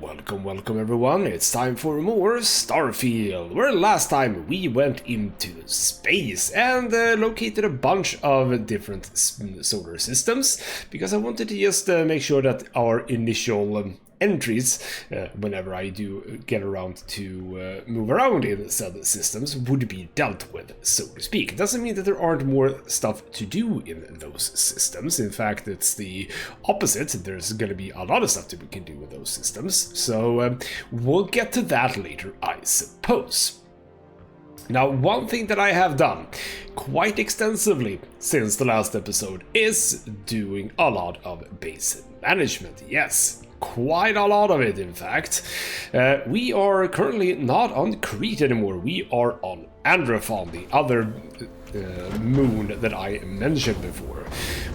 Welcome everyone, it's time for more Starfield, where last time we went into space and located a bunch of different solar systems, because I wanted to just make sure that our initial entries, whenever I do get around to move around in said systems, would be dealt with, so to speak. It doesn't mean that there aren't more stuff to do in those systems. In fact, it's the opposite. There's going to be a lot of stuff that we can do with those systems. So we'll get to that later, I suppose. Now, one thing that I have done quite extensively since the last episode is doing a lot of base management. Yes, quite a lot of it, in fact. We are currently not on Crete anymore. We are on Androphon, the other moon that I mentioned before.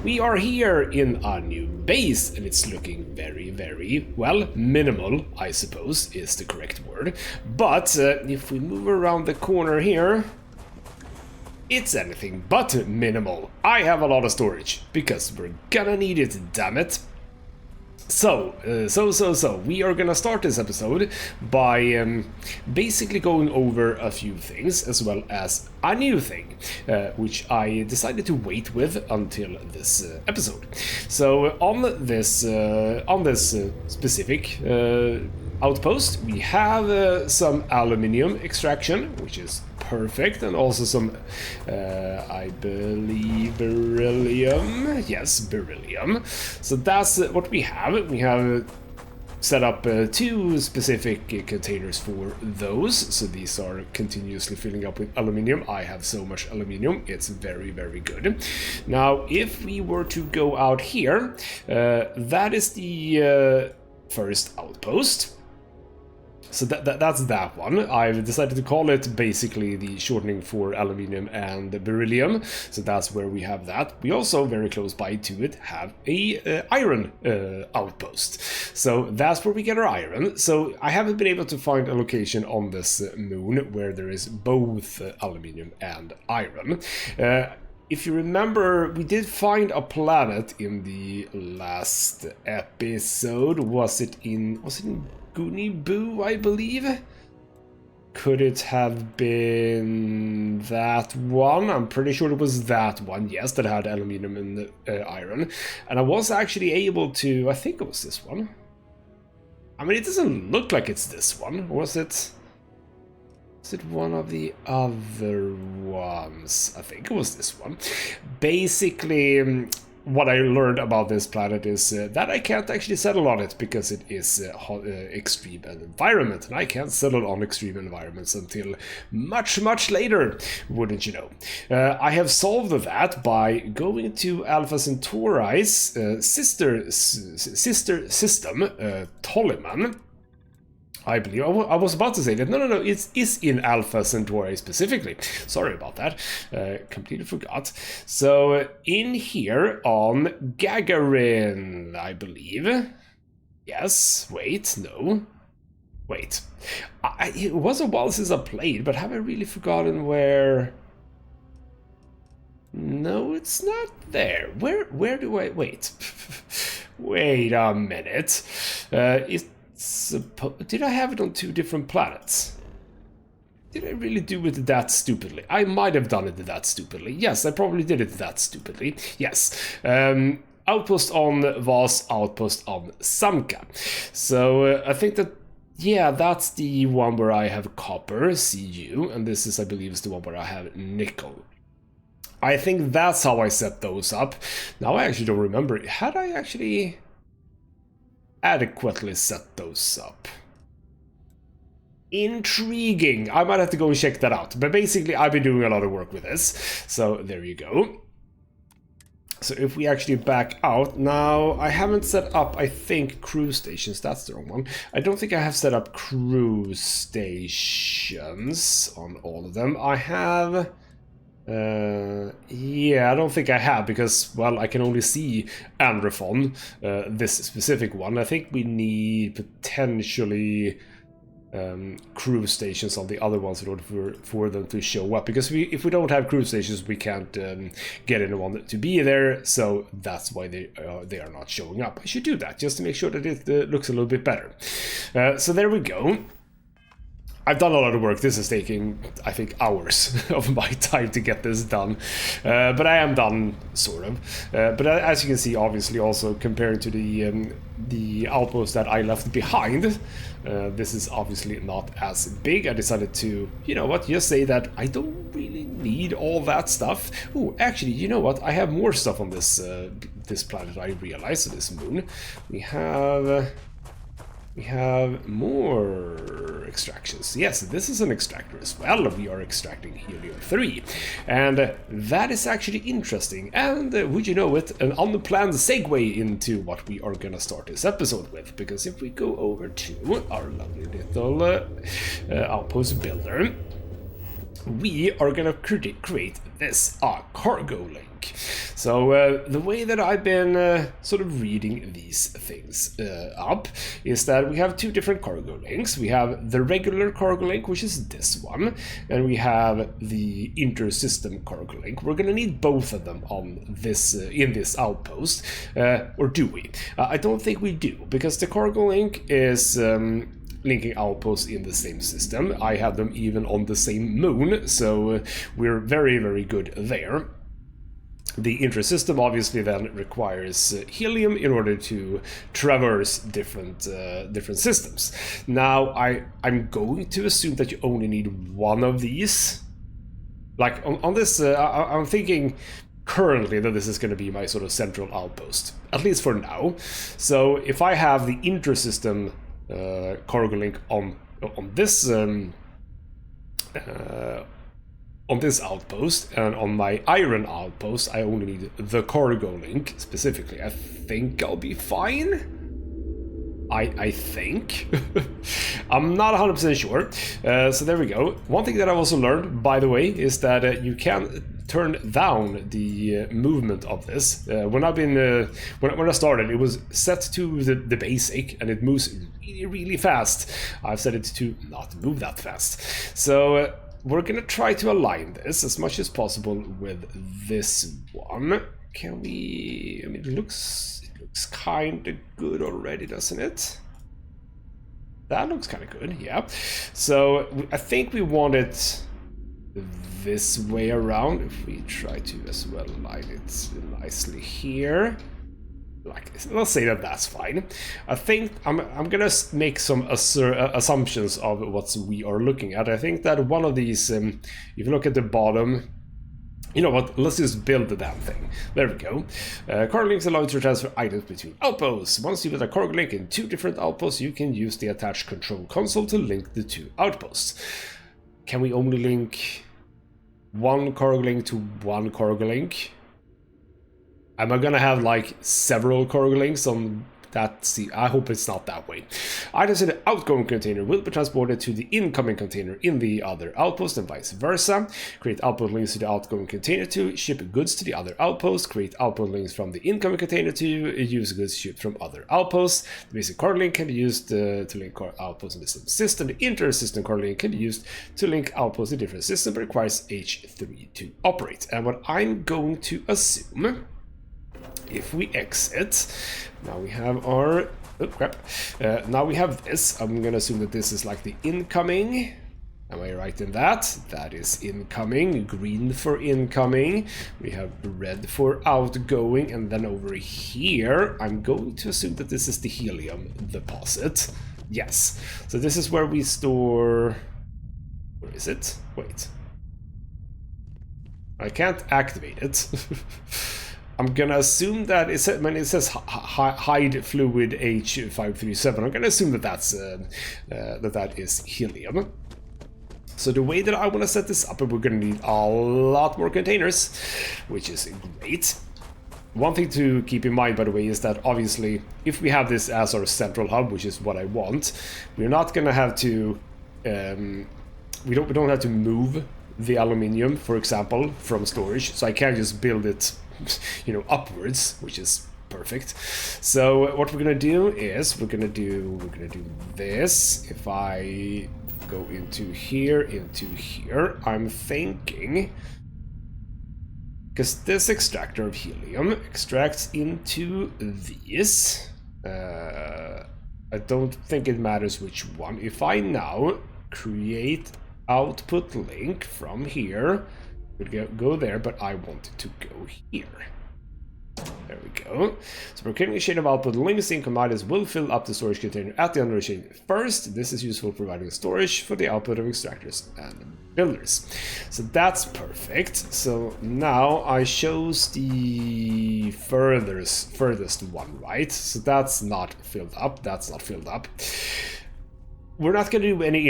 We are here in a new base, and it's looking very, well, minimal, I suppose, is the correct word. But if we move around the corner here, it's anything but minimal. I have a lot of storage, because we're gonna need it, damn it. So, we are gonna start this episode by basically going over a few things, as well as a new thing, which I decided to wait with until this episode. So, on this specific outpost, we have some aluminium extraction, which is perfect, and also some, I believe, beryllium. Yes, beryllium. So that's what we have. We have set up two specific containers for those. So these are continuously filling up with aluminium. I have so much aluminium, it's very good. Now, if we were to go out here, that is the first outpost. So that's that one. I've decided to call it basically the shortening for aluminium and beryllium. So that's where we have that. We also, very close by to it, have a iron outpost. So that's where we get our iron. So I haven't been able to find a location on this moon where there is both aluminium and iron. If you remember, we did find a planet in the last episode. Was it in Gooniboo, I believe? Could it have been that one? I'm pretty sure it was that one, yes, that had aluminium and iron. And I was actually able to, I think it was this one. I mean, it doesn't look like it's this one. Was it one of the other ones? I think it was this one. Basically, what I learned about this planet is that I can't actually settle on it because it is extreme environment, and I can't settle on extreme environments until much later, wouldn't you know. I have solved that by going to Alpha Centauri's sister system, Ptolemy. I believe. I was about to say that. No, it is in Alpha Centauri specifically. Sorry about that. Completely forgot. So, in here on Gagarin, I believe. Yes. Wait. No. Wait. It was a while since I played, but have I really forgotten where? No, it's not there. Where do I... Wait. Wait a minute. Did I have it on two different planets? Did I really do it that stupidly? I might have done it that stupidly. Yes, I probably did it that stupidly. Yes. Outpost on Vas, outpost on Samka. So I think that, yeah, that's the one where I have copper, Cu, and this is, I believe, is the one where I have nickel. I think that's how I set those up. Now I actually don't remember. Had I actually adequately set those up? Intriguing. I might have to go and check that out. But basically, I've been doing a lot of work with this. So there you go. So if we actually back out, now I haven't set up, I think, cruise stations. That's the wrong one. I don't think I have set up cruise stations on all of them. I have... yeah, I don't think I have, because, well, I can only see Androphon, this specific one. I think we need potentially crew stations on the other ones in order for them to show up, because if we don't have crew stations, we can't get anyone to be there, so that's why they are not showing up. I should do that just to make sure that it looks a little bit better. So there we go. I've done a lot of work. This is taking, I think, hours of my time to get this done. But I am done, sort of. But as you can see, obviously, also compared to the outpost that I left behind, this is obviously not as big. I decided to, you know what, just say that I don't really need all that stuff. Oh, actually, you know what? I have more stuff on this this planet, I realized, this moon. We have more extractions. Yes, this is an extractor as well. We are extracting helium-3. And that is actually interesting. And would you know it, an unplanned segue into what we are gonna start this episode with. Because if we go over to our lovely little outpost builder, we are gonna create this cargo link. So the way that I've been sort of reading these things up is that we have two different cargo links. We have the regular cargo link, which is this one, and we have the inter-system cargo link. We're gonna need both of them on this in this outpost, or do we? I don't think we do, because the cargo link is linking outposts in the same system. I have them even on the same moon, so we're very, very good there. The inter-system obviously then requires helium in order to traverse different systems. Now, I'm going to assume that you only need one of these. Like, on this, I'm thinking currently that this is going to be my sort of central outpost, at least for now. So, if I have the inter-system cargo link on this outpost, and on my iron outpost I only need the cargo link specifically, I think I'll be fine. I think. I'm not 100% sure. So there we go. One thing that I've also learned, by the way, is that you can turn down the movement of this. When I started, it was set to the basic, and it moves really, really fast. I've set it to not move that fast. So we're gonna try to align this as much as possible with this one. Can we? I mean, it looks kind of good already, doesn't it? That looks kind of good, yeah. So I think we want it this way around. If we try to as well align it nicely here, like this, let's say that that's fine. I think I'm gonna make some assumptions of what we are looking at. I think that one of these, if you look at the bottom, you know what, let's just build the damn thing. There we go. Cargo links allow you to transfer items between outposts. Once you build a cargo link in two different outposts, you can use the attached control console to link the two outposts. Can we only link one cargo link to one cargo link? Am I gonna have like several cargo links on that? See, I hope it's not that way. Items in the outgoing container will be transported to the incoming container in the other outpost and vice versa. Create outpost links to the outgoing container to ship goods to the other outpost. Create outpost links from the incoming container to use goods shipped from other outposts. The basic cargo link can be used to link outposts in the same system. The inter-system cargo link can be used to link outposts in different systems, but requires H3 to operate. And what I'm going to assume, if we exit, now we have our, oh crap, now we have this. I'm gonna assume that this is like the incoming. Am I right in that? That is incoming, green for incoming. We have red for outgoing, and then over here, I'm going to assume that this is the helium deposit. Yes, so this is where we store, where is it? Wait. I can't activate it. I'm gonna assume that it says, when it says hide fluid H537, I'm gonna assume that that's that is helium. So the way that I want to set this up, we're gonna need a lot more containers, which is great. One thing to keep in mind, by the way, is that obviously if we have this as our central hub, which is what I want, we're not gonna have to we don't have to move the aluminium, for example, from storage. So I can't just build it, you know, upwards, which is perfect. So what we're gonna do is we're gonna do this. If I go into here, I'm thinking, because this extractor of helium extracts into these. I don't think it matters which one. If I now create output link from here, we'll go there, but I want it to go here. There we go. So we're creating a chain of output links. In command will fill up the storage container at the end of the chain first. This is useful for providing storage for the output of extractors and builders. So that's perfect. So now I chose the furthest one, right? So that's not filled up. That's not filled up. We're not going to do any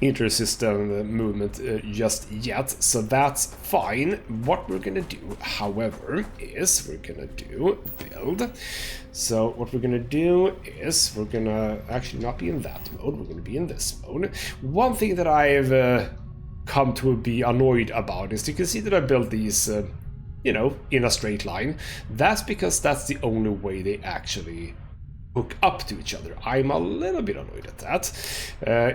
inter-system movement just yet, so that's fine. What we're gonna do, however, is we're gonna do build. So what we're gonna do is we're gonna actually not be in that mode, we're gonna be in this mode. One thing that I've come to be annoyed about is you can see that I built these you know, in a straight line. That's because that's the only way they actually hook up to each other. I'm a little bit annoyed at that.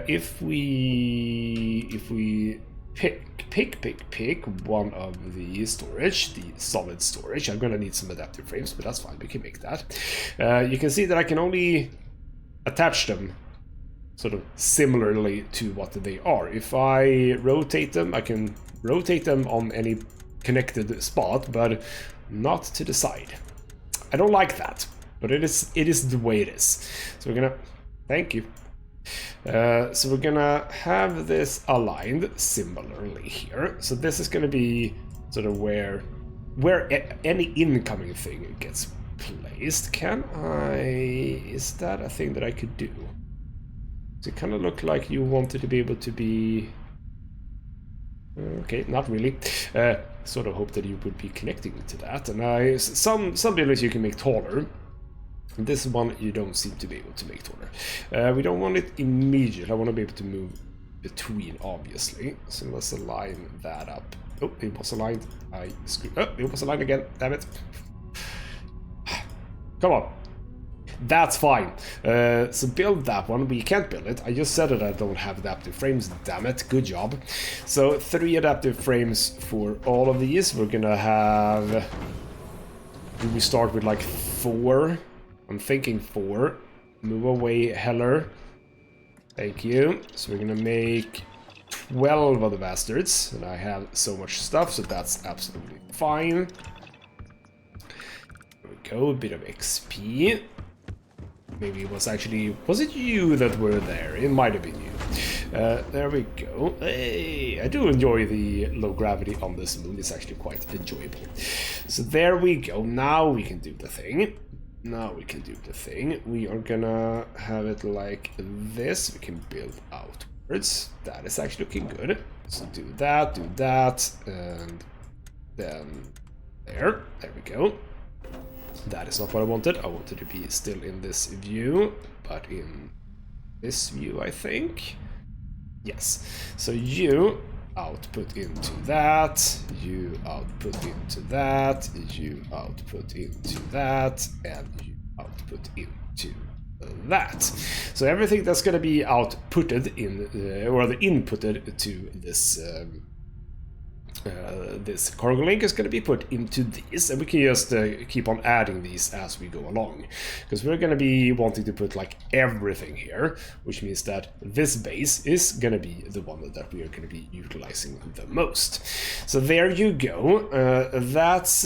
If we pick one of the storage, the solid storage, I'm gonna need some adaptive frames, but that's fine, we can make that. You can see that I can only attach them sort of similarly to what they are. If I rotate them, I can rotate them on any connected spot, but not to the side. I don't like that. But it is the way it is. So we're gonna, thank you. So we're gonna have this aligned similarly here. So this is gonna be sort of where any incoming thing gets placed. Can I? Is that a thing that I could do? Does it kind of look like you wanted to be able to be? Okay, not really. Sort of hope that you would be connecting to that. And some buildings you can make taller. This one you don't seem to be able to make taller. We don't want it immediate. I want to be able to move between, obviously. So let's align that up. Oh, it was aligned. I screwed up. Oh, it was aligned again. Damn it. Come on. That's fine. So build that one. We can't build it. I just said that I don't have adaptive frames. Damn it. Good job. So 3 adaptive frames for all of these. We're gonna have... Do we start with like 4? I'm thinking 4. Move away, Heller. Thank you. So we're gonna make 12 of the bastards. And I have so much stuff, so that's absolutely fine. There we go, a bit of XP. Maybe it was actually... Was it you that were there? It might have been you. There we go. Hey, I do enjoy the low gravity on this moon. It's actually quite enjoyable. So there we go. Now we can do the thing. We are gonna have it like this. We can build outwards. That is actually looking good. So do that, and then there. There we go. That is not what I wanted. I wanted to be still in this view, but in this view, I think. Yes. So you output into that, you output into that, you output into that, and you output into that. So everything that's going to be outputted in, or rather inputted to this this cargo link is going to be put into these, and we can just keep on adding these as we go along, because we're going to be wanting to put like everything here, which means that this base is going to be the one that we are going to be utilizing the most. So there you go. That's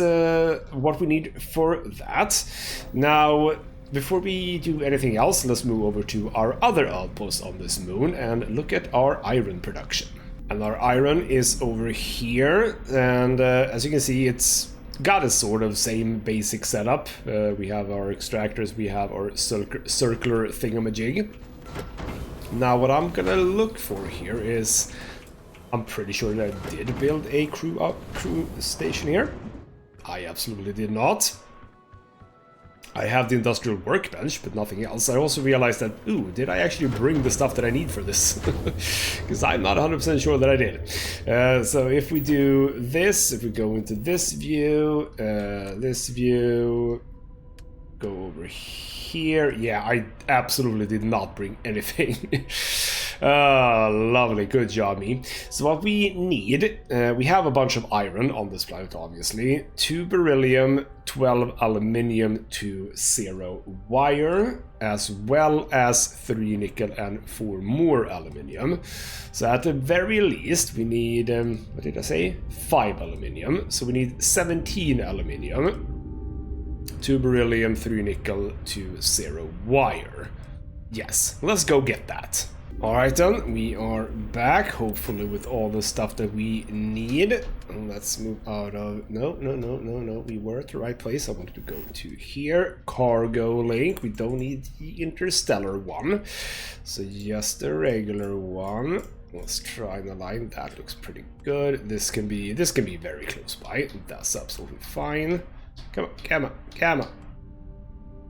what we need for that. Now, before we do anything else, let's move over to our other outpost on this moon and look at our iron production. And our iron is over here, and as you can see, it's got a sort of same basic setup. We have our extractors, we have our circular thingamajig. Now what I'm gonna look for here is, I'm pretty sure that I did build a crew station here. I absolutely did not. I have the industrial workbench, but nothing else. I also realized that, ooh, did I actually bring the stuff that I need for this? Because I'm not 100% sure that I did. So if we do this, if we go into this view, go over here. Yeah, I absolutely did not bring anything. Lovely, good job, me. So what we need, we have a bunch of iron on this planet, obviously. 2 beryllium, 12 aluminium, 2 0 wire, as well as 3 nickel and 4 more aluminium. So at the very least, we need, what did I say? 5 aluminium. So we need 17 aluminium, 2 beryllium, 3 nickel, 2 0 wire. Yes, let's go get that. Alright then, we are back, hopefully with all the stuff that we need. Let's move out of... No, we were at the right place. I wanted to go to here. Cargo link, we don't need the interstellar one. So just the regular one. Let's try the line, that looks pretty good. This can be very close by, that's absolutely fine. Come on.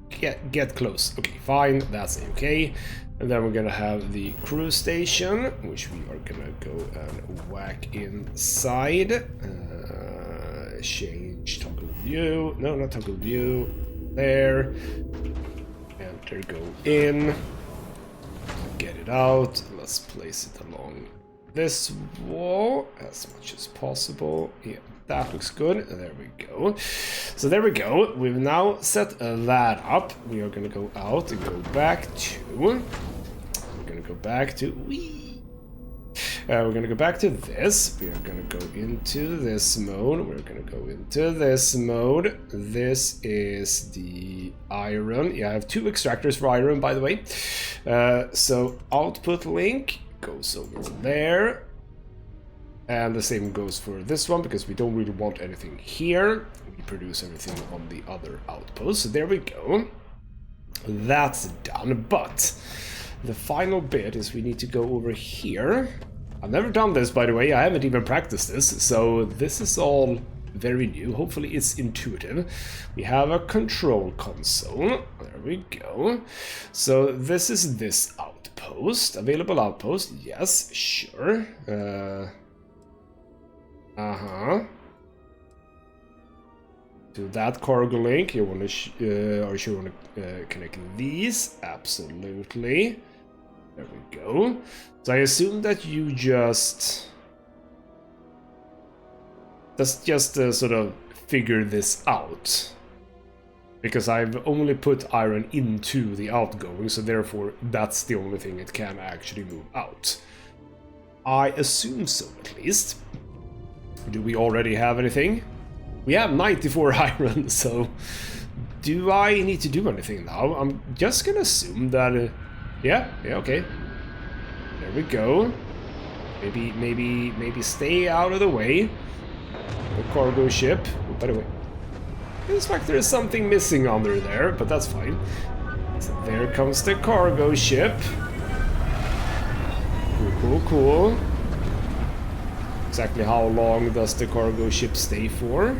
Get close. Okay, fine, that's okay. And then we're gonna have the crew station, which we are gonna go and whack inside. Change toggle view. No, not toggle view. There. Enter, go in. Get it out. Let's place it along this wall as much as possible. Yeah, that looks good. There we go. So there we go. We've now set that up. We are going to go out and go back to... We're going to go back to... we're going to go back to this. We are going to go into this mode. We're going to go into this mode. This is the iron. Yeah, I have 2 extractors for iron, by the way. So output link goes over there. And the same goes for this one, because we don't really want anything here. We produce everything on the other outpost. So there we go. That's done. But the final bit is we need to go over here. I've never done this, by the way. I haven't even practiced this. So this is all very new. Hopefully it's intuitive. We have a control console. There we go. So this is this outpost. Available outpost. Yes, sure. To that cargo link, you want to, or you want to connect these? Absolutely. There we go. So I assume that you just... Let's just sort of figure this out. Because I've only put iron into the outgoing, so therefore that's the only thing it can actually move out. I assume so, at least. Do we already have anything? We have 94 iron, so do I need to do anything now? I'm just gonna assume that, yeah, okay. There we go. Maybe stay out of the way. The cargo ship. Oh, by the way, it looks like there's something missing under there, but that's fine. So there comes the cargo ship. Cool. Exactly how long does the cargo ship stay for?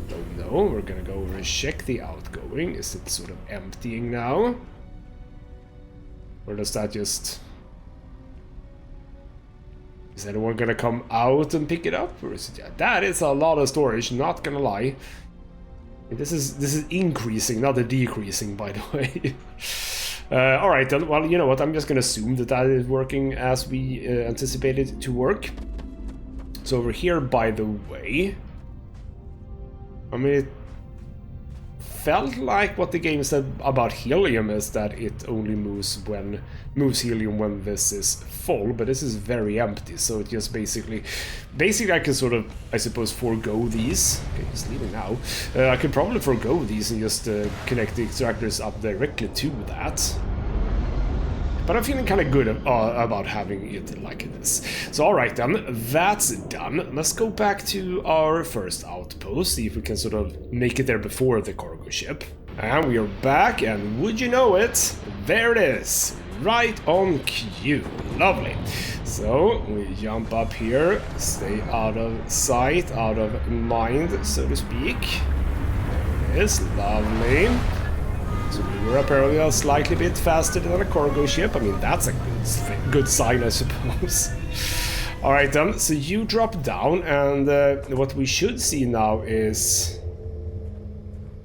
Don't know. We're gonna go over and check the outgoing. Is it sort of emptying now? Or does that just... Is anyone gonna come out and pick it up? Or is it... Yeah, that is a lot of storage, not gonna lie. This is increasing, not a decreasing, by the way. Alright then, well, you know what, I'm just gonna assume that that is working as we anticipated to work. So over here, by the way, I mean, it felt like what the game said about helium is that it only moves helium when this is full, but this is very empty, so it just basically I can sort of, I suppose, forego these. Okay, he's leaving now. I could probably forego these and just connect the extractors up directly to that. But I'm feeling kind of good about having it like this. So alright then, that's done. Let's go back to our first outpost, see if we can sort of make it there before the cargo ship. And we are back, and would you know it, there it is, right on cue. Lovely. So we jump up here, stay out of sight, out of mind, so to speak. There is. Lovely. So we were apparently slightly bit faster than a cargo ship. I mean, that's a good sign, I suppose. Alright then, so you drop down, and what we should see now is...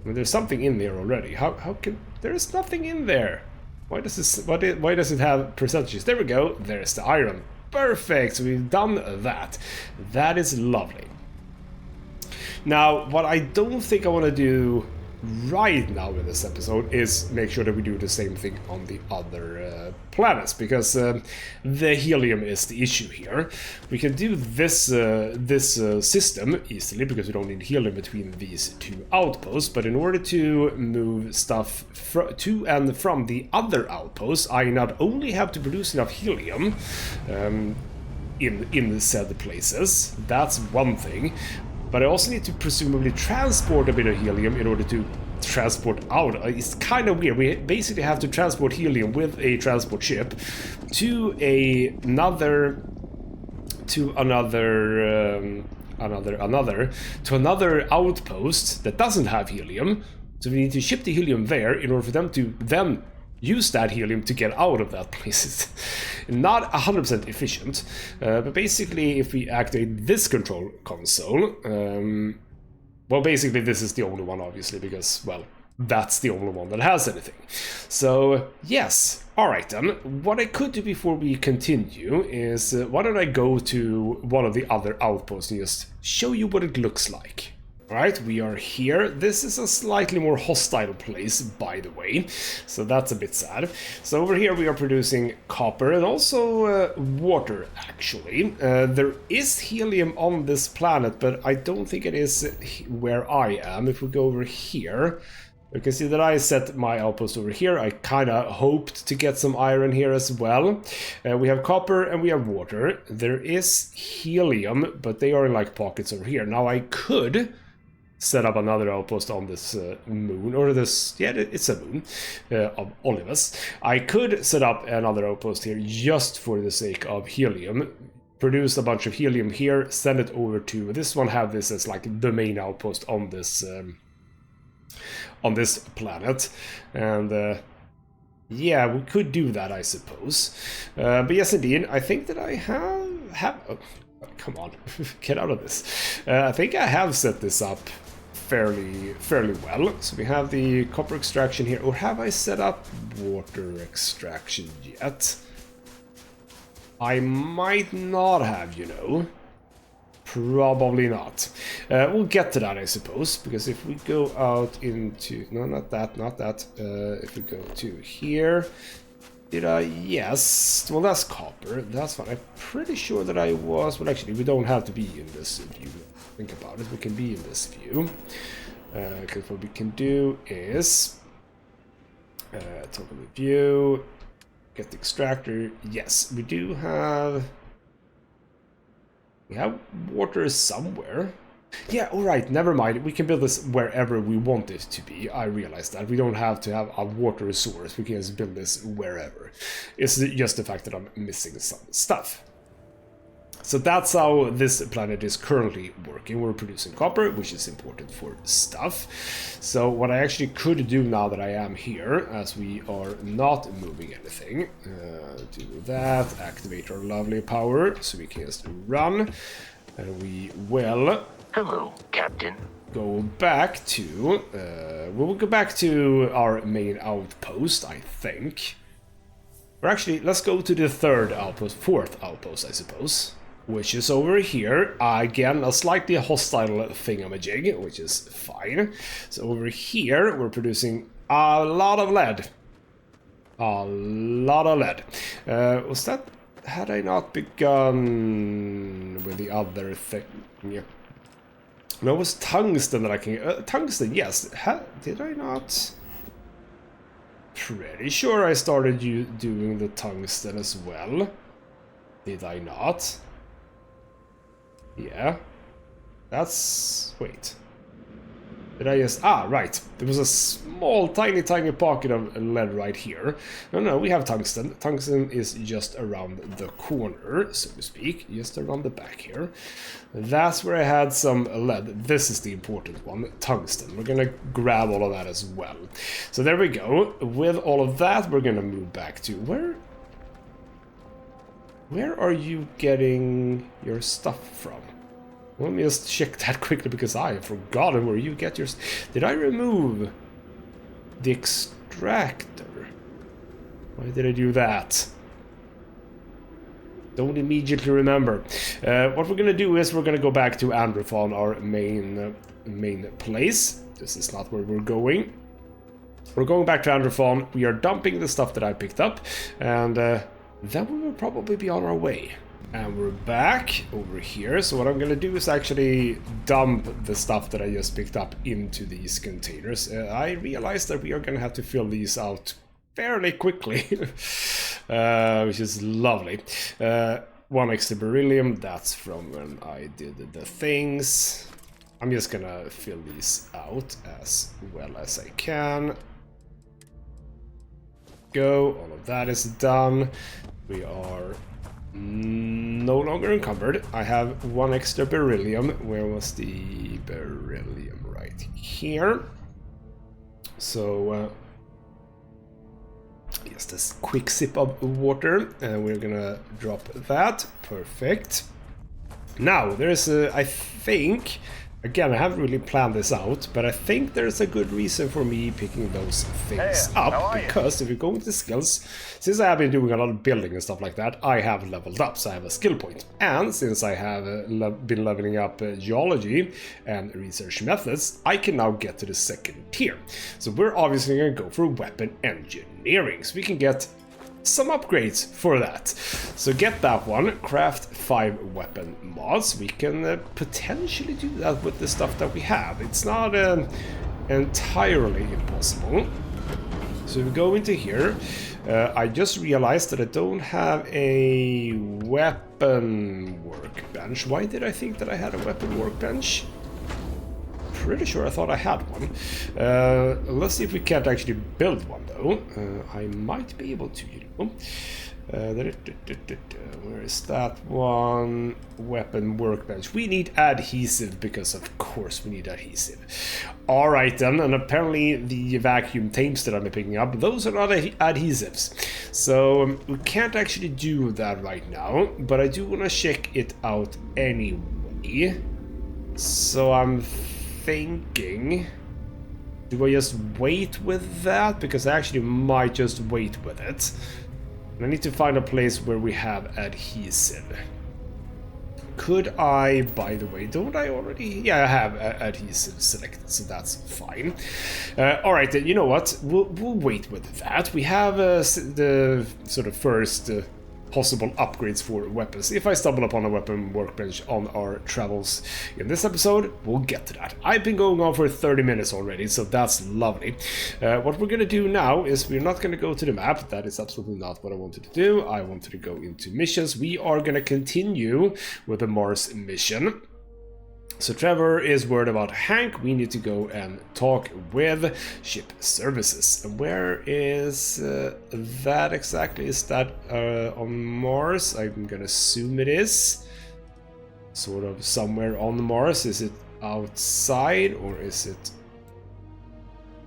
I mean, there's something in there already. How can... There is nothing in there. Why does this... Why does it have percentages? There we go. There's the iron. Perfect, so we've done that. That is lovely. Now, what I don't think I want to do right now in this episode is make sure that we do the same thing on the other planets, because the helium is the issue here. We can do this system easily because we don't need helium between these two outposts, but in order to move stuff to and from the other outposts, I not only have to produce enough helium in the said places, that's one thing, but I also need to presumably transport a bit of helium in order to transport out. It's kind of weird. We basically have to transport helium with a transport ship to another outpost that doesn't have helium. So we need to ship the helium there in order for them to then use that helium to get out of that place. It's not 100% efficient, but basically if we activate this control console, well, basically this is the only one, obviously, because, well, that's the only one that has anything. So, yes. Alright then, what I could do before we continue is, why don't I go to one of the other outposts and just show you what it looks like. Alright, we are here. This is a slightly more hostile place, by the way, so that's a bit sad. So over here we are producing copper and also water, actually. There is helium on this planet, but I don't think it is where I am. If we go over here, you can see that I set my outpost over here. I kind of hoped to get some iron here as well. We have copper and we have water. There is helium, but they are in like pockets over here. Now I could set up another outpost on this moon, or this, yeah, it's a moon of Olympus. I could set up another outpost here just for the sake of helium, produce a bunch of helium here, send it over to this one, have this as like the main outpost on this planet, and yeah, we could do that, I suppose. But yes, indeed, I think that I have oh, come on, get out of this. I think I have set this up fairly well. So we have the copper extraction here, or have I set up water extraction yet? I might not have, you know. Probably not. We'll get to that, I suppose, because if we go out into... No, not that. If we go to here... Did I? Yes. Well, that's copper. That's fine. I'm pretty sure that I was... Well, actually, we don't have to be in this view. Think about it. We can be in this view. Because what we can do is... toggle the view. Get the extractor. Yes, we do have... We have water somewhere. Yeah, alright, never mind. We can build this wherever we want it to be. I realize that. We don't have to have a water source. We can just build this wherever. It's just the fact that I'm missing some stuff. So that's how this planet is currently working. We're producing copper, which is important for stuff. So what I actually could do now that I am here, as we are not moving anything, do that, activate our lovely power, so we can just run, and we will... Hello, Captain. Go back to... we'll go back to our main outpost, I think. Or actually, let's go to the fourth outpost, I suppose. Which is over here. Again, a slightly hostile thingamajig, which is fine. So over here, we're producing a lot of lead. A lot of lead. Was that... Had I not begun with the other thing? Yeah. No, it was tungsten that I can... tungsten, yes. Did I not? Pretty sure I started doing the tungsten as well. Did I not? Yeah. That's... Wait. Did I just... Ah, right. There was a small, tiny pocket of lead right here. No, we have tungsten. Tungsten is just around the corner, so to speak. Just around the back here. That's where I had some lead. This is the important one, tungsten. We're gonna grab all of that as well. So there we go. With all of that, we're gonna move back to... Where are you getting your stuff from? Let me just check that quickly because I have forgotten where you get your... Did I remove the extractor? Why did I do that? Don't immediately remember. What we're gonna do is we're gonna go back to Androphon, our main place. This is not where we're going. We're going back to Androphon. We are dumping the stuff that I picked up, and then we will probably be on our way. And we're back over here, so what I'm gonna do is actually dump the stuff that I just picked up into these containers. I realized that we are gonna have to fill these out fairly quickly, which is lovely. 1 extra beryllium, that's from when I did the things. I'm just gonna fill these out as well as I can. Go, all of that is done. We are no longer encumbered. I have 1 extra beryllium. Where was the beryllium? Right here. So just a quick sip of water, and we're gonna drop that. Perfect. Now there's I think, again, I haven't really planned this out, but I think there's a good reason for me picking those things up, because if you go into skills, since I have been doing a lot of building and stuff like that, I have leveled up, so I have a skill point. And since I have been leveling up geology and research methods, I can now get to the 2nd tier. So we're obviously going to go for weapon engineering, so we can get some upgrades for that. So get that one, craft 5 weapon mods. We can potentially do that with the stuff that we have. It's not entirely impossible. So we go into here. I just realized that I don't have a weapon workbench. Why did I think that I had a weapon workbench? Pretty sure I thought I had one. Let's see if we can't actually build one though. I might be able to, you know. Where is that one? Weapon workbench. We need adhesive because of course we need adhesive. Alright then, and apparently the vacuum tapes that I'm picking up, those are not adhesives. So we can't actually do that right now, but I do want to check it out anyway. So I'm thinking, do I just wait with that? Because I actually might just wait with it. And I need to find a place where we have adhesive. Could I, by the way, don't I already? Yeah, I have adhesive selected, so that's fine. Alright, then, you know what? We'll wait with that. We have the sort of first possible upgrades for weapons. If I stumble upon a weapon workbench on our travels in this episode, we'll get to that. I've been going on for 30 minutes already, so that's lovely. What we're gonna do now is we're not gonna go to the map. That is absolutely not what I wanted to do. I wanted to go into missions. We are gonna continue with the Mars mission. So Trevor is worried about Hank. We need to go and talk with ship services. And where is that exactly? Is that on Mars? I'm gonna assume it is. Sort of somewhere on Mars. Is it outside or is it...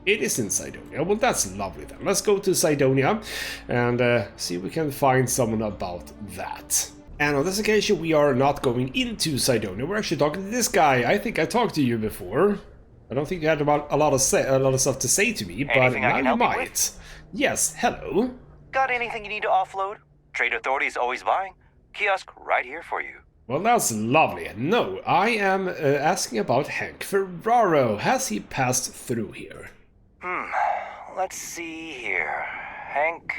It is in Cydonia. Well, that's lovely then. Let's go to Cydonia and see if we can find someone about that. And on this occasion, we are not going into Cydonia. We're actually talking to this guy. I think I talked to you before. I don't think you had a lot of stuff to say to me, but now you might. Yes, hello. Got anything you need to offload? Trade Authority's always buying. Kiosk right here for you. Well, that's lovely. No, I am asking about Hank Ferraro. Has he passed through here? Let's see here. Hank.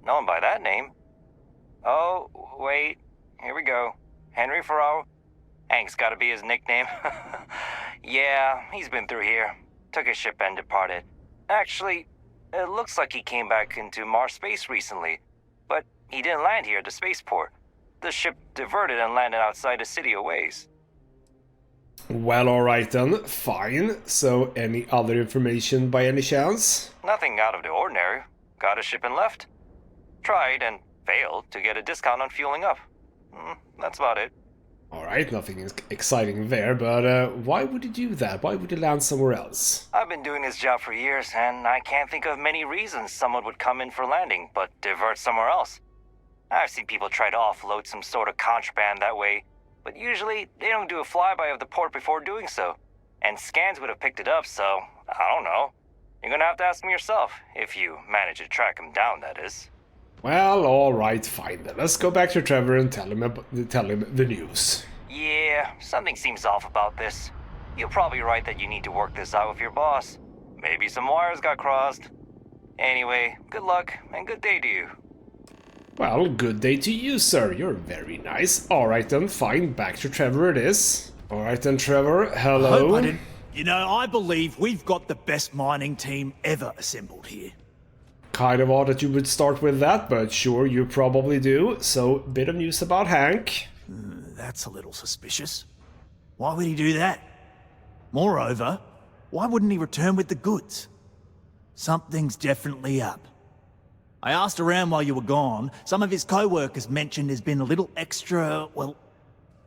No one by that name. Oh, wait. Here we go. Henry Ferraro. Hank's gotta be his nickname. Yeah, he's been through here. Took his ship and departed. Actually, it looks like he came back into Mars space recently. But he didn't land here at the spaceport. The ship diverted and landed outside the city a ways. Well, alright then, fine. So, any other information by any chance? Nothing out of the ordinary. Got a ship and left. Tried and failed to get a discount on fueling up. That's about it. Alright, nothing exciting there, but why would you do that? Why would you land somewhere else? I've been doing this job for years, and I can't think of many reasons someone would come in for landing, but divert somewhere else. I've seen people try to offload some sort of contraband that way, but usually they don't do a flyby of the port before doing so. And scans would have picked it up, so I don't know. You're gonna have to ask them yourself, if you manage to track him down, that is. Well, alright, fine then. Let's go back to Trevor and tell him the news. Yeah, something seems off about this. You're probably right that you need to work this out with your boss. Maybe some wires got crossed. Anyway, good luck and good day to you. Well, good day to you, sir. You're very nice. Alright then, fine. Back to Trevor it is. Alright then, Trevor. Hello. Hope I didn't. You know, I believe we've got the best mining team ever assembled here. Kind of odd that you would start with that, but sure, you probably do. So, bit of news about Hank. That's a little suspicious. Why would he do that? Moreover, why wouldn't he return with the goods? Something's definitely up. I asked around while you were gone. Some of his co-workers mentioned there's been a little extra, well,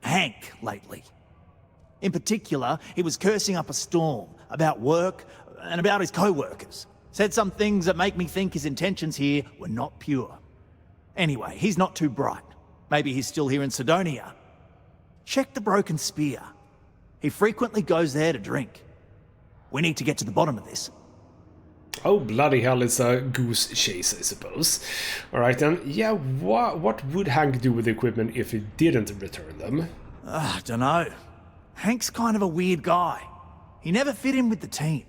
Hank lately. In particular, he was cursing up a storm about work and about his co-workers. Said some things that make me think his intentions here were not pure. Anyway, he's not too bright. Maybe he's still here in Sidonia. Check the Broken Spear. He frequently goes there to drink. We need to get to the bottom of this. Oh, bloody hell, it's a goose chase, I suppose. Alright then, yeah, what would Hank do with the equipment if he didn't return them? Dunno. Hank's kind of a weird guy. He never fit in with the team.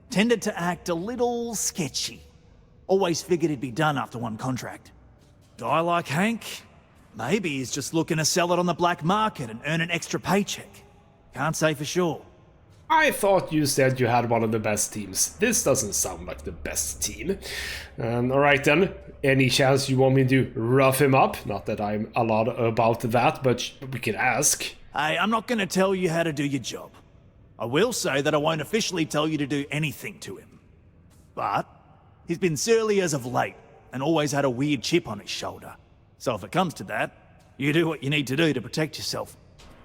Tended to act a little sketchy. Always figured he'd be done after one contract. Guy like Hank? Maybe he's just looking to sell it on the black market and earn an extra paycheck. Can't say for sure. I thought you said you had one of the best teams. This doesn't sound like the best team. Alright then, any chance you want me to rough him up? Not that I'm a lot about that, but we can ask. Hey, I'm not gonna tell you how to do your job. I will say that I won't officially tell you to do anything to him. But he's been surly as of late, and always had a weird chip on his shoulder. So if it comes to that, you do what you need to do to protect yourself.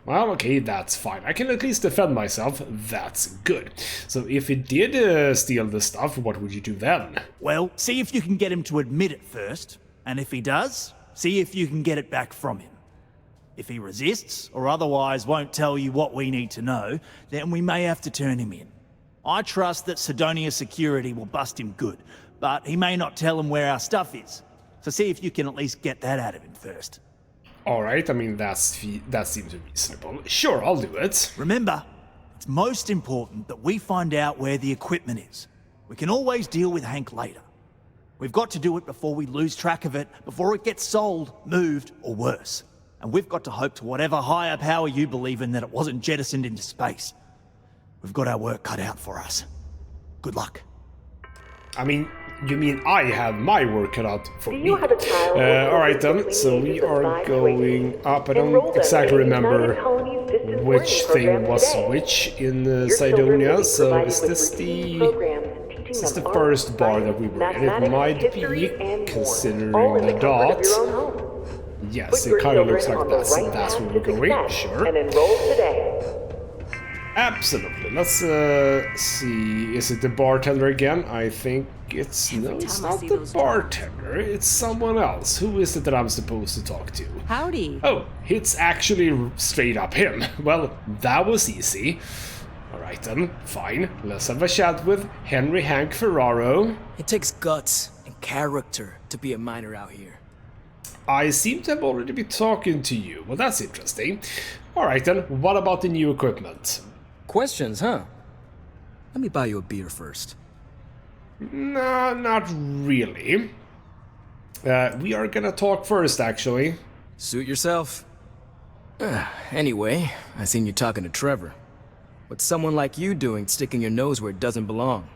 Well, okay, that's fine. I can at least defend myself. That's good. So if he did steal the stuff, what would you do then? Well, see if you can get him to admit it first, and if he does, see if you can get it back from him. If he resists, or otherwise won't tell you what we need to know, then we may have to turn him in. I trust that Sidonia security will bust him good, but he may not tell him where our stuff is. So see if you can at least get that out of him first. Alright, I mean, that seems reasonable. Sure, I'll do it. Remember, it's most important that we find out where the equipment is. We can always deal with Hank later. We've got to do it before we lose track of it, before it gets sold, moved, or worse. And we've got to hope to whatever higher power you believe in that it wasn't jettisoned into space. We've got our work cut out for us. Good luck. I mean, you mean I have my work cut out for me? Alright then, so we are going up. I don't exactly remember which thing was which in Sidonia, so is this the first bar that we were in? It might be, considering the dot. Yes, it kind of looks like that's where we're going, sure. Absolutely. Let's see. Is it the bartender again? I think it's no, it's not the bartender. It's someone else. Who is it that I'm supposed to talk to? Howdy. Oh, it's actually straight up him. Well, that was easy. Alright then, fine. Let's have a chat with Henry Hank Ferraro. It takes guts and character to be a miner out here. I seem to have already been talking to you. Well, that's interesting. Alright then, what about the new equipment? Questions, huh? Let me buy you a beer first. Nah, not really. We are gonna talk first, actually. Suit yourself. Anyway, I seen you talking to Trevor. What's someone like you doing sticking your nose where it doesn't belong?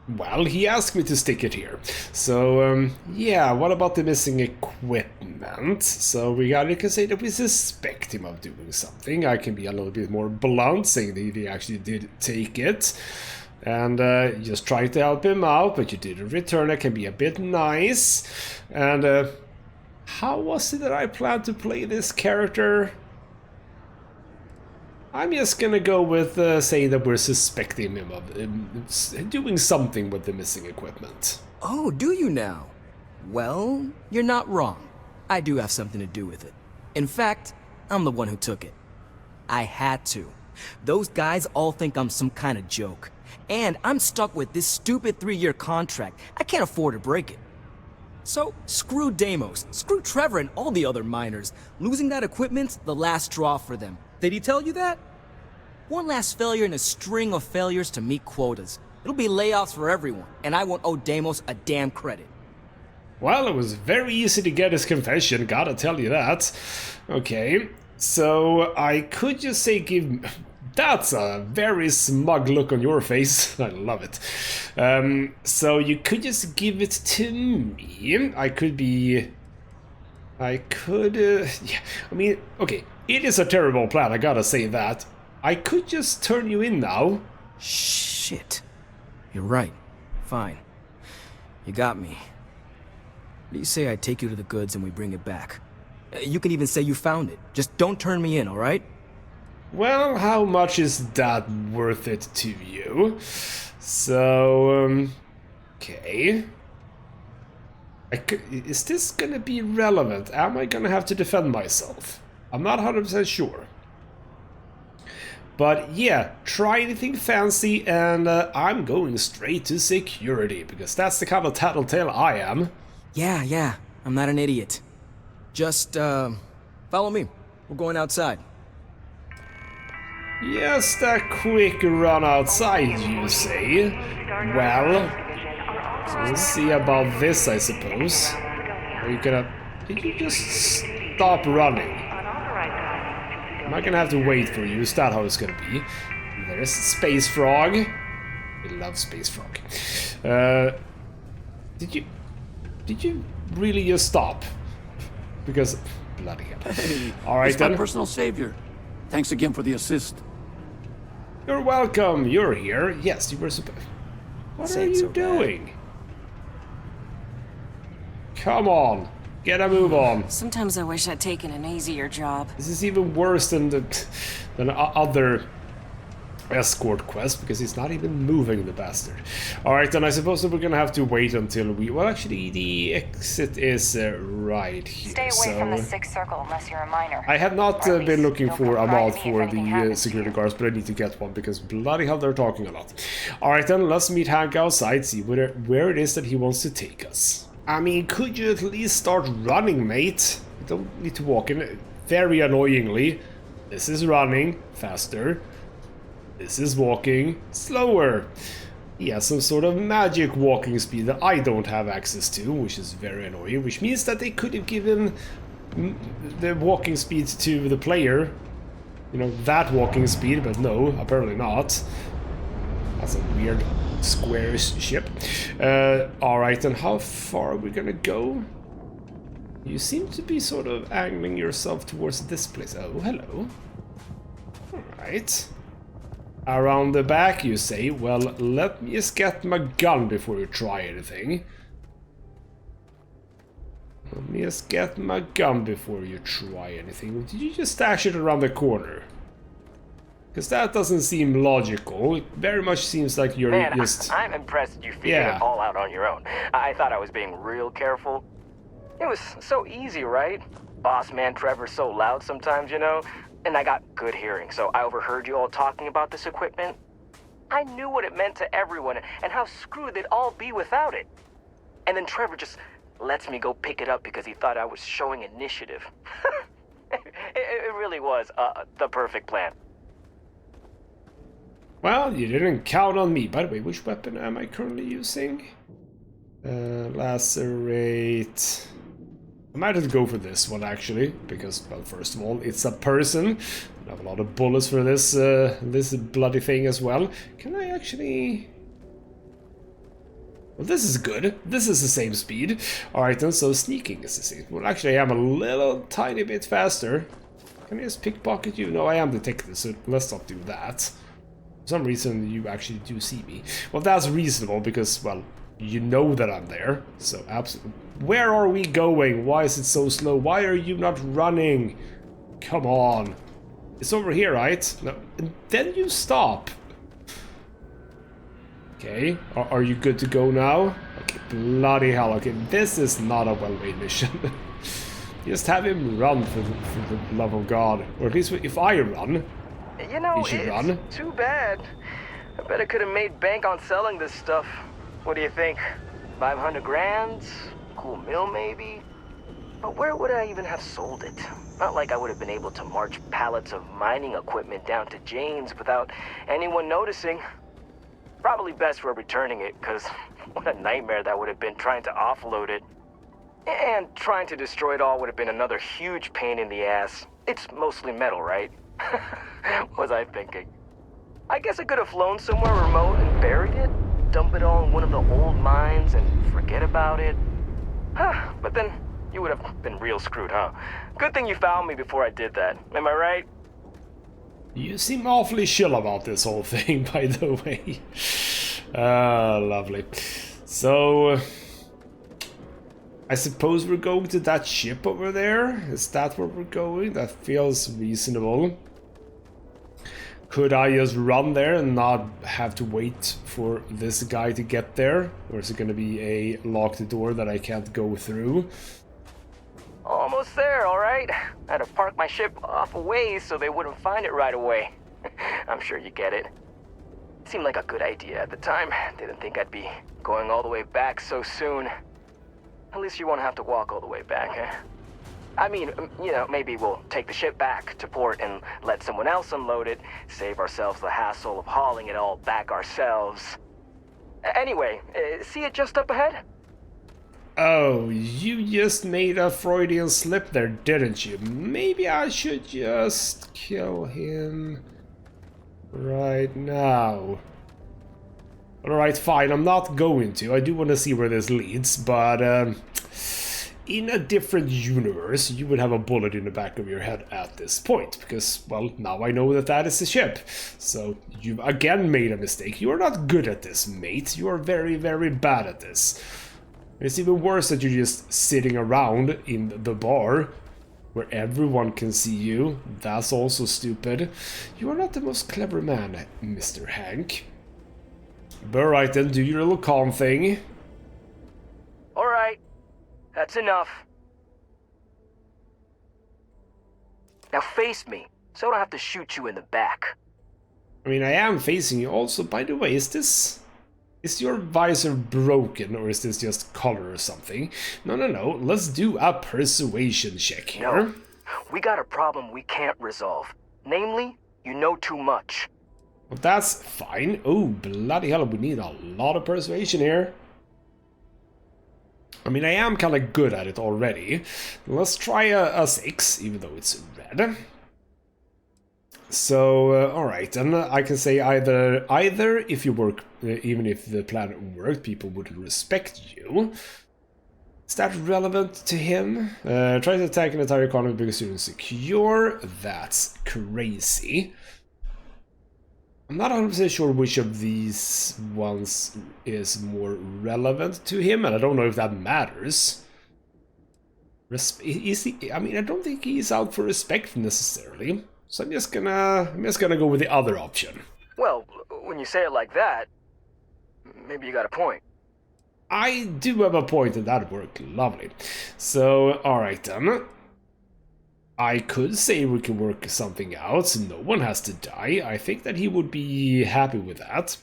well, he asked me to stick it here. So, yeah, what about the missing equipment? So we can say that we suspect him of doing something. I can be a little bit more blunt, saying that he actually did take it. And just try to help him out, but you didn't return. It can be a bit nice. And how was it that I planned to play this character? I'm just gonna go with saying that we're suspecting him of doing something with the missing equipment. Oh, do you now? Well, you're not wrong. I do have something to do with it. In fact, I'm the one who took it. I had to. Those guys all think I'm some kind of joke. And I'm stuck with this stupid 3-year contract. I can't afford to break it. So, screw Deimos, screw Trevor and all the other miners. Losing that equipment's the last straw for them. Did he tell you that? One last failure in a string of failures to meet quotas. It'll be layoffs for everyone, and I won't owe Deimos a damn credit. Well, it was very easy to get his confession, gotta tell you that. Okay, so I could just say That's a very smug look on your face. I love it. So you could just give it to me. I could... Yeah, I mean, okay. It is a terrible plan, I gotta say that. I could just turn you in now. Shit. You're right. Fine. You got me. What do you say I take you to the goods and we bring it back? You can even say you found it. Just don't turn me in, alright? Well, how much is that worth it to you? So, okay. Is this gonna be relevant? Am I gonna have to defend myself? I'm not 100% sure. But yeah, try anything fancy, and I'm going straight to security, because that's the kind of tattletale I am. Yeah, I'm not an idiot. Just, follow me. We're going outside. Just a quick run outside, you say? Well, we'll see about this, I suppose. Are you gonna... Did you just stop running? Am I gonna have to wait for you? Is that how it's gonna be? There's Space Frog. We love Space Frog. Did you really just stop? Because... Bloody hell. Hey, alright it's then. my personal savior. Thanks again for the assist. You're welcome. You're here. Yes, you were supposed... What are you doing? Come on. Get a move on. Sometimes I wish I'd taken an easier job. This is even worse than other escort quest, because he's not even moving, the bastard. Alright, then I suppose that we're gonna have to wait until we... Well, actually, the exit is right here. Stay away from the sixth circle unless you're a miner. I have not been looking for a mod for the the security guards, but I need to get one, because bloody hell, they're talking a lot. Alright then, let's meet Hank outside, see where it is that he wants to take us. I mean, could you at least start running, mate? You don't need to walk in. Very annoyingly. This is running faster. This is walking slower. He has some sort of magic walking speed that I don't have access to, which is very annoying, which means that they could have given the walking speed to the player. You know, that walking speed, but no, apparently not. That's a weird square ship. Alright, and how far are we gonna go? You seem to be sort of angling yourself towards this place. Oh, hello. Alright. Around the back, you say? Well, let me just get my gun before you try anything. Let me just get my gun before you try anything. Did you just stash it around the corner? Because that doesn't seem logical. It very much seems like you're just... I'm impressed you figured it all out on your own. I thought I was being real careful. It was so easy, right? Boss man Trevor's so loud sometimes, you know? And I got good hearing, so I overheard you all talking about this equipment. I knew what it meant to everyone and how screwed they'd all be without it. And then Trevor just lets me go pick it up because he thought I was showing initiative. It really was the perfect plan. Well, you didn't count on me. By the way, which weapon am I currently using? Lacerate... I might have to go for this one, actually, because, well, first of all, it's a person. I have a lot of bullets for this this bloody thing as well. Can I actually... Well, this is good. This is the same speed. Alright then, so sneaking is the same. Well, actually I am a little tiny bit faster. Can I just pickpocket you? No, I am detected, so let's not do that. For some reason you actually do see me. Well, that's reasonable because, well, you know that I'm there. So, absolutely. Where are we going? Why is it so slow? Why are you not running? Come on. It's over here, right? No. And then you stop. Okay. Are you good to go now? Okay, bloody hell. Okay, this is not a well-made mission. Just have him run for the love of God. Or at least if I run, You know, he should it's run. too bad. I bet I could have made bank on selling this stuff. What do you think? 500 grand? Cool meal, maybe? But where would I even have sold it? Not like I would have been able to march pallets of mining equipment down to Jane's without anyone noticing. Probably best we're returning it, because what a nightmare that would have been trying to offload it. And trying to destroy it all would have been another huge pain in the ass. It's mostly metal, right? Was I thinking? I guess I could have flown somewhere remote and buried it, dump it all in one of the old mines and forget about it. Huh, but then you would have been real screwed, huh? Good thing you found me before I did that. Am I right? You seem awfully chill about this whole thing, by the way. Lovely. So, I suppose we're going to that ship over there? Is that where we're going? That feels reasonable. Could I just run there and not have to wait for this guy to get there? Or is it going to be a locked door that I can't go through? Almost there, all right? I had to park my ship off a ways so they wouldn't find it right away. I'm sure you get it. Seemed like a good idea at the time. Didn't think I'd be going all the way back so soon. At least you won't have to walk all the way back, eh? I mean, you know, maybe we'll take the ship back to port and let someone else unload it, save ourselves the hassle of hauling it all back ourselves. Anyway, see it just up ahead? Oh, you just made a Freudian slip there, didn't you? Maybe I should just kill him right now. Alright, fine, I'm not going to. I do want to see where this leads, but in a different universe, you would have a bullet in the back of your head at this point, because, well, now I know that that is a ship. So, you've again made a mistake. You are not good at this, mate. You are very, very bad at this. It's even worse that you're just sitting around in the bar where everyone can see you. That's also stupid. You are not the most clever man, Mr. Hank. But alright then, do your little calm thing. Alright, that's enough. Now face me, so I don't have to shoot you in the back. I mean, I am facing you also. By the way, is your visor broken, or is this just color or something? No. Let's do a persuasion check here. No, we got a problem we can't resolve. Namely, you know too much. Well, that's fine. Oh, bloody hell, we need a lot of persuasion here. I mean, I am kind of good at it already. Let's try a 6, even though it's red. So, alright, and I can say either if you work, even if the plan worked, people would respect you. Is that relevant to him? Try to attack an entire economy because you're insecure. That's crazy. I'm not 100% sure which of these ones is more relevant to him, and I don't know if that matters. Is he? I mean, I don't think he's out for respect necessarily. So I'm just gonna go with the other option. Well, when you say it like that, maybe you got a point. I do have a point, and that worked lovely. So, alright then. I could say we can work something out, so no one has to die. I think that he would be happy with that.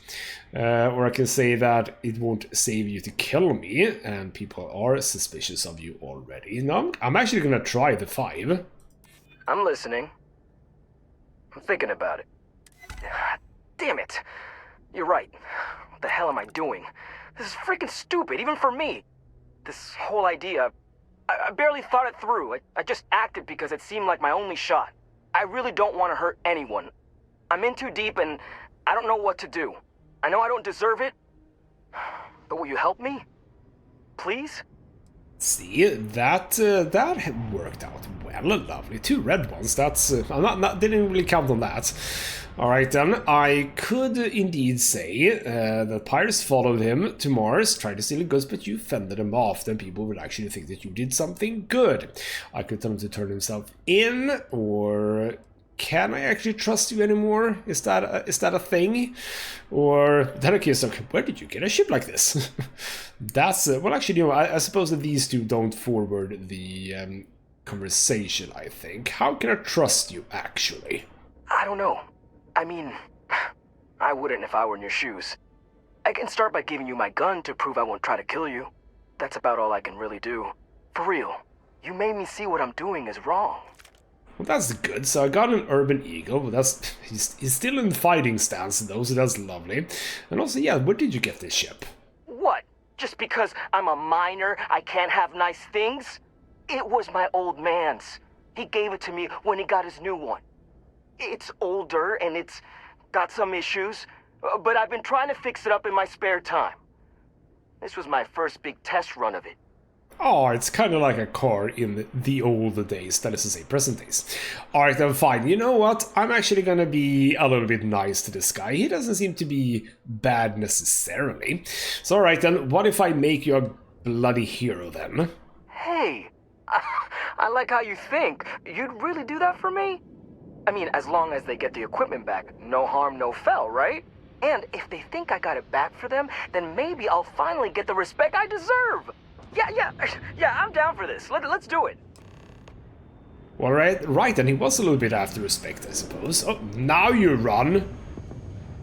Or I can say that it won't save you to kill me, and people are suspicious of you already. No, I'm actually gonna try the 5. I'm listening. I'm thinking about it. Damn it. You're right. What the hell am I doing? This is freaking stupid, even for me. This whole idea, I barely thought it through. I just acted because it seemed like my only shot. I really don't want to hurt anyone. I'm in too deep and I don't know what to do. I know I don't deserve it, But will you help me? Please? See, that worked out well, lovely. 2 red ones, that's... didn't really count on that. Alright then, I could indeed say that pirates followed him to Mars, tried to steal the goods, but you fended them off. Then people would actually think that you did something good. I could tell him to turn himself in, or... Can I actually trust you anymore? Is that a thing? Or then okay, so where did you get a ship like this? That's well, actually, you know, I suppose that these two don't forward the conversation. I think. How can I trust you, actually? I don't know. I mean, I wouldn't if I were in your shoes. I can start by giving you my gun to prove I won't try to kill you. That's about all I can really do. For real, you made me see what I'm doing is wrong. Well, that's good. So I got an Urban Eagle, but he's still in fighting stance though, so that's lovely. And also, yeah, where did you get this ship? What? Just because I'm a miner, I can't have nice things? It was my old man's. He gave it to me when he got his new one. It's older and it's got some issues, but I've been trying to fix it up in my spare time. This was my first big test run of it. Oh, it's kind of like a car in the older days, that is to say, present days. Alright, then fine. You know what? I'm actually gonna be a little bit nice to this guy. He doesn't seem to be bad necessarily. So alright then, what if I make you a bloody hero then? Hey, I like how you think. You'd really do that for me? I mean, as long as they get the equipment back, no harm, no foul, right? And if they think I got it back for them, then maybe I'll finally get the respect I deserve. Yeah, I'm down for this. Let's do it. All right, and he was a little bit after respect, I suppose. Oh, now you run.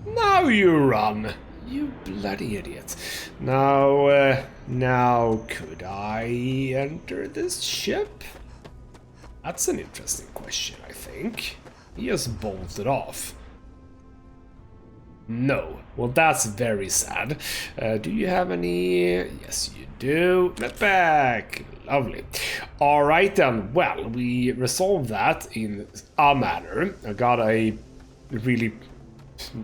Now you run. You bloody idiot. Now could I enter this ship? That's an interesting question, I think. He just bolted off. No. Well, that's very sad. Do you have any... Yes, you do. Let back. Lovely. Alright then. Well, we resolved that in a manner. I got a really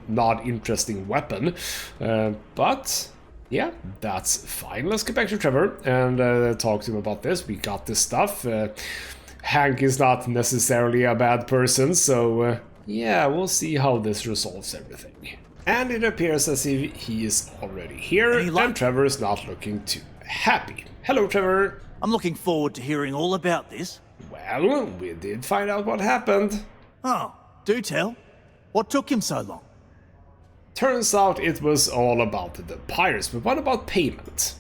not interesting weapon. But... yeah, that's fine. Let's get back to Trevor and talk to him about this. We got this stuff. Hank is not necessarily a bad person, so... yeah, we'll see how this resolves everything. And it appears as if he is already here, and Trevor is not looking too happy. Hello, Trevor. I'm looking forward to hearing all about this. Well, we did find out what happened. Oh, do tell. What took him so long? Turns out it was all about the pirates, but what about payment?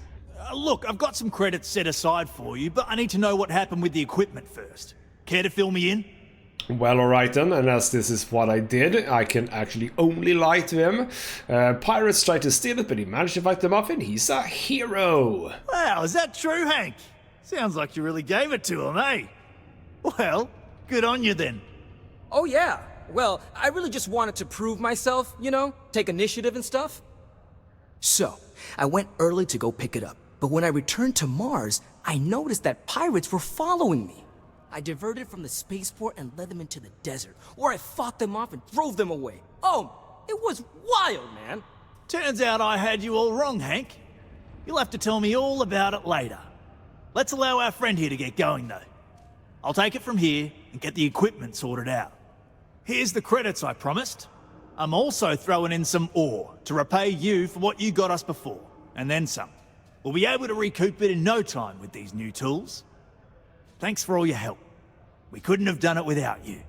Look, I've got some credits set aside for you, but I need to know what happened with the equipment first. Care to fill me in? Well, alright then, and as this is what I did, I can actually only lie to him. Pirates tried to steal it, but he managed to fight them off, and he's a hero! Wow, is that true, Hank? Sounds like you really gave it to him, eh? Well, good on you then. Oh yeah, well, I really just wanted to prove myself, you know, take initiative and stuff. So, I went early to go pick it up, but when I returned to Mars, I noticed that pirates were following me. I diverted from the spaceport and led them into the desert, where I fought them off and drove them away. Oh, it was wild, man. Turns out I had you all wrong, Hank. You'll have to tell me all about it later. Let's allow our friend here to get going, though. I'll take it from here and get the equipment sorted out. Here's the credits I promised. I'm also throwing in some ore to repay you for what you got us before, and then some. We'll be able to recoup it in no time with these new tools. Thanks for all your help. We couldn't have done it without you.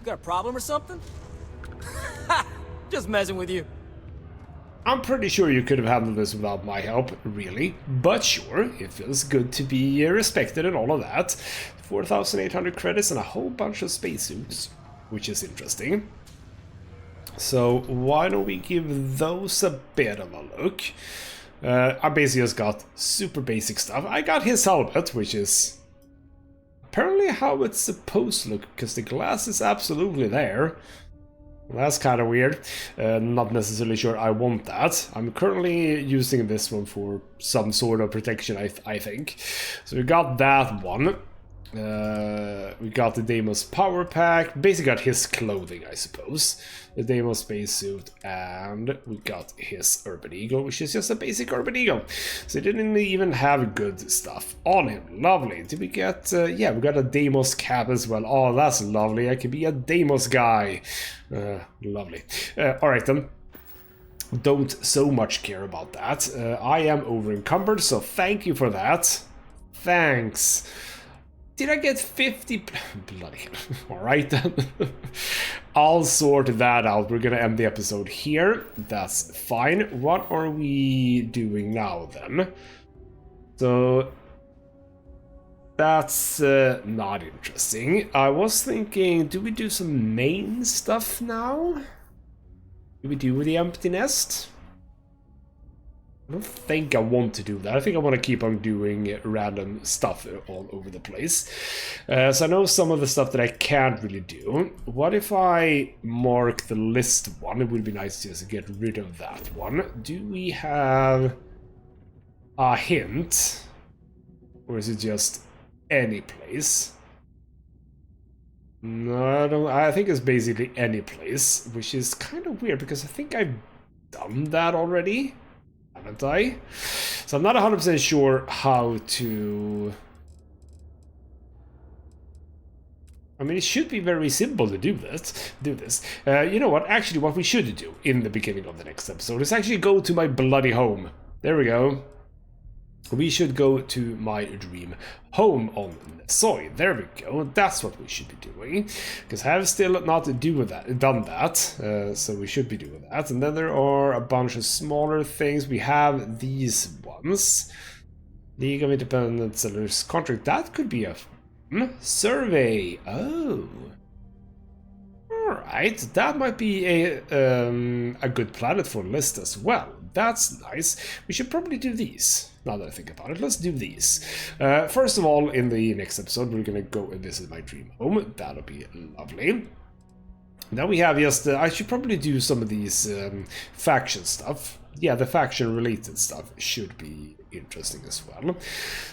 Got a problem or something? Just messing with you. I'm pretty sure you could have handled this without my help, really. But sure, it feels good to be respected and all of that. 4,800 credits and a whole bunch of spacesuits, which is interesting. So why don't we give those a bit of a look? I basically just got super basic stuff. I got his helmet, which is apparently how it's supposed to look, because the glass is absolutely there. Well, that's kind of weird. Not necessarily sure I want that. I'm currently using this one for some sort of protection, I think. So we got that one. We got the Deimos power pack. Basically got his clothing, I suppose. The Deimos spacesuit, and we got his Urban Eagle, which is just a basic Urban Eagle. So he didn't even have good stuff on him. Lovely. Did we get... yeah, we got a Deimos cap as well. Oh, that's lovely. I could be a Deimos guy. Lovely. Alright then. Don't so much care about that. I am over encumbered, so thank you for that. Thanks. Did I get 50? Bloody hell. Alright then. I'll sort that out. We're gonna end the episode here. That's fine. What are we doing now then? So... that's not interesting. I was thinking, do we do some main stuff now? Do we do the empty nest? I don't think I want to do that. I think I want to keep on doing random stuff all over the place. So I know some of the stuff that I can't really do. What if I mark the list one? It would be nice to just get rid of that one. Do we have a hint? Or is it just any place? No, I don't. I think it's basically any place, which is kind of weird because I think I've done that already. Haven't I? So I'm not 100% sure how to... I mean, it should be very simple to do this. You know what? Actually, what we should do in the beginning of the next episode is actually go to my bloody home. There we go. We should go to my dream home on Soy. There we go. That's what we should be doing. Because I have still not done that. So we should be doing that. And then there are a bunch of smaller things. We have these ones. League of Independent Sellers contract. That could be a survey. Oh. Alright. That might be a good planet for list as well. That's nice. We should probably do these. Now that I think about it, let's do these. First of all, in the next episode, we're gonna go and visit my dream home. That'll be lovely. Now we have just... I should probably do some of these faction stuff. Yeah, the faction-related stuff should be interesting as well.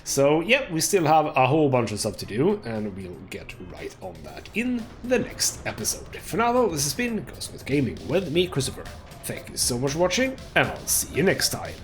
So, yeah, we still have a whole bunch of stuff to do, and we'll get right on that in the next episode. For now, though, this has been Ghostmutgaming with me, Christopher. Thank you so much for watching, and I'll see you next time.